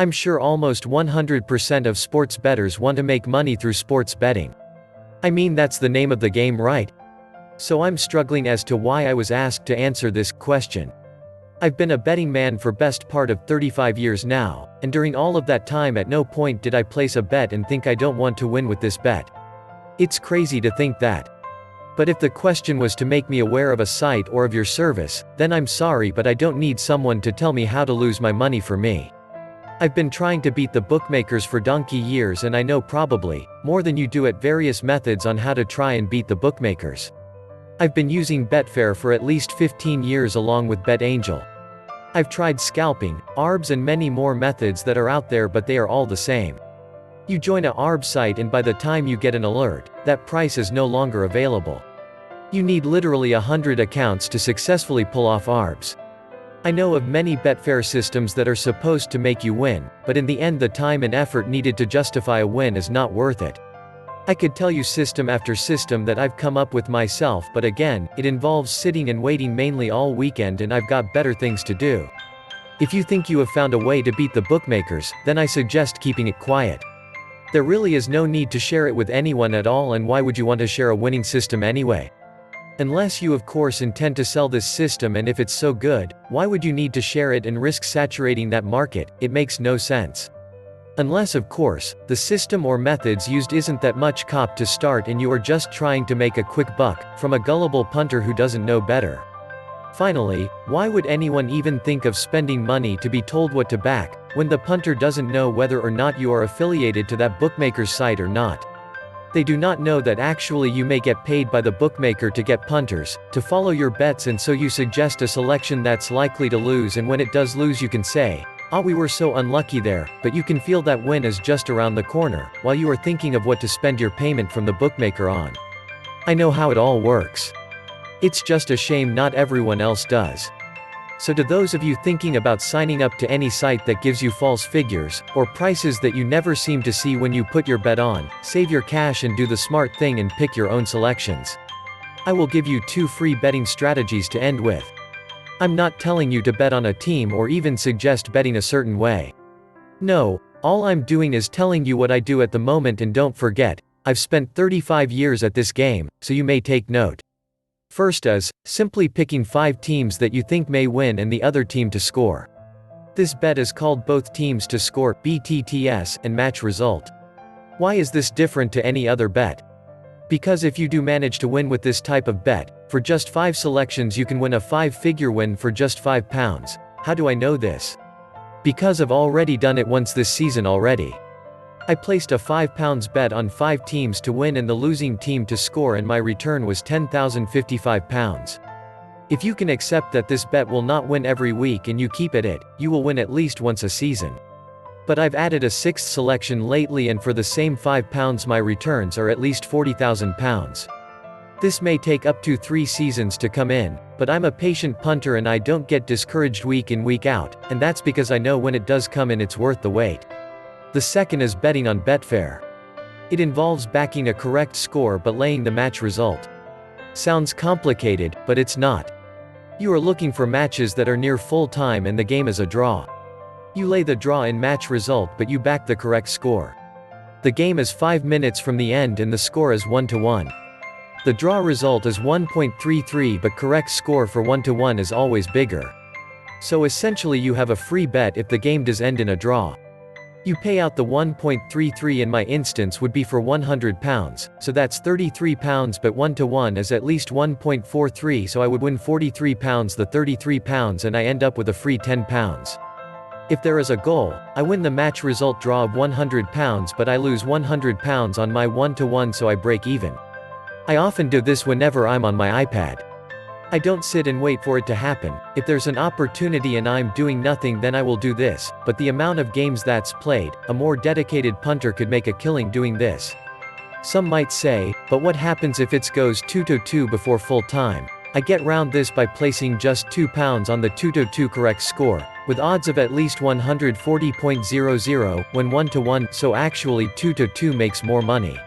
I'm sure almost 100% of sports bettors want to make money through sports betting. I mean, that's the name of the game, right? So I'm struggling as to why I was asked to answer this question. I've been a betting man for best part of 35 years now, and during all of that time at no point did I place a bet and think I don't want to win with this bet. It's crazy to think that. But if the question was to make me aware of a site or of your service, then I'm sorry, but I don't need someone to tell me how to lose my money for me. I've been trying to beat the bookmakers for donkey years, and I know probably more than you do at various methods on how to try and beat the bookmakers. I've been using Betfair for at least 15 years along with BetAngel. I've tried scalping, ARBs and many more methods that are out there, but they are all the same. You join a ARB site and by the time you get an alert, that price is no longer available. You need literally 100 accounts to successfully pull off ARBs. I know of many Betfair systems that are supposed to make you win, but in the end the time and effort needed to justify a win is not worth it. I could tell you system after system that I've come up with myself, but again, it involves sitting and waiting mainly all weekend, and I've got better things to do. If you think you have found a way to beat the bookmakers, then I suggest keeping it quiet. There really is no need to share it with anyone at all, and why would you want to share a winning system anyway? Unless you of course intend to sell this system, and if it's so good, why would you need to share it and risk saturating that market? It makes no sense. Unless of course, the system or methods used isn't that much cop to start and you are just trying to make a quick buck from a gullible punter who doesn't know better. Finally, why would anyone even think of spending money to be told what to back, when the punter doesn't know whether or not you are affiliated to that bookmaker's site or not? They do not know that actually you may get paid by the bookmaker to get punters to follow your bets, and so you suggest a selection that's likely to lose, and when it does lose you can say, "Ah, we were so unlucky there," but you can feel that win is just around the corner, while you are thinking of what to spend your payment from the bookmaker on. I know how it all works. It's just a shame not everyone else does. So to those of you thinking about signing up to any site that gives you false figures, or prices that you never seem to see when you put your bet on, save your cash and do the smart thing and pick your own selections. I will give you 2 free betting strategies to end with. I'm not telling you to bet on a team or even suggest betting a certain way. No, all I'm doing is telling you what I do at the moment, and don't forget, I've spent 35 years at this game, so you may take note. First is, simply picking 5 teams that you think may win and the other team to score. This bet is called both teams to score, BTTS, and match result. Why is this different to any other bet? Because if you do manage to win with this type of bet, for just 5 selections you can win a 5-figure win for just £5. How do I know this? Because I've already done it once this season already. I placed a £5 bet on 5 teams to win and the losing team to score, and my return was £10,055. If you can accept that this bet will not win every week and you keep at it, you will win at least once a season. But I've added a 6th selection lately, and for the same £5 my returns are at least £40,000. This may take up to 3 seasons to come in, but I'm a patient punter and I don't get discouraged week in week out, and that's because I know when it does come in it's worth the wait. The second is betting on Betfair. It involves backing a correct score but laying the match result. Sounds complicated, but it's not. You are looking for matches that are near full time and the game is a draw. You lay the draw in match result but you back the correct score. The game is 5 minutes from the end and the score is 1-1. The draw result is 1.33 but correct score for 1-1 is always bigger. So essentially you have a free bet if the game does end in a draw. You pay out the 1.33, in my instance would be for £100, so that's £33, but 1-1 is at least 1.43, so I would win £43, the £33, and I end up with a free £10. If there is a goal, I win the match result draw of £100, but I lose £100 on my 1-1, so I break even. I often do this whenever I'm on my iPad. I don't sit and wait for it to happen. If there's an opportunity and I'm doing nothing, then I will do this, but the amount of games that's played, a more dedicated punter could make a killing doing this. Some might say, but what happens if it goes 2-2 before full time? I get round this by placing just £2 on the 2-2 correct score, with odds of at least 140.00 when 1-1, so actually 2-2 makes more money.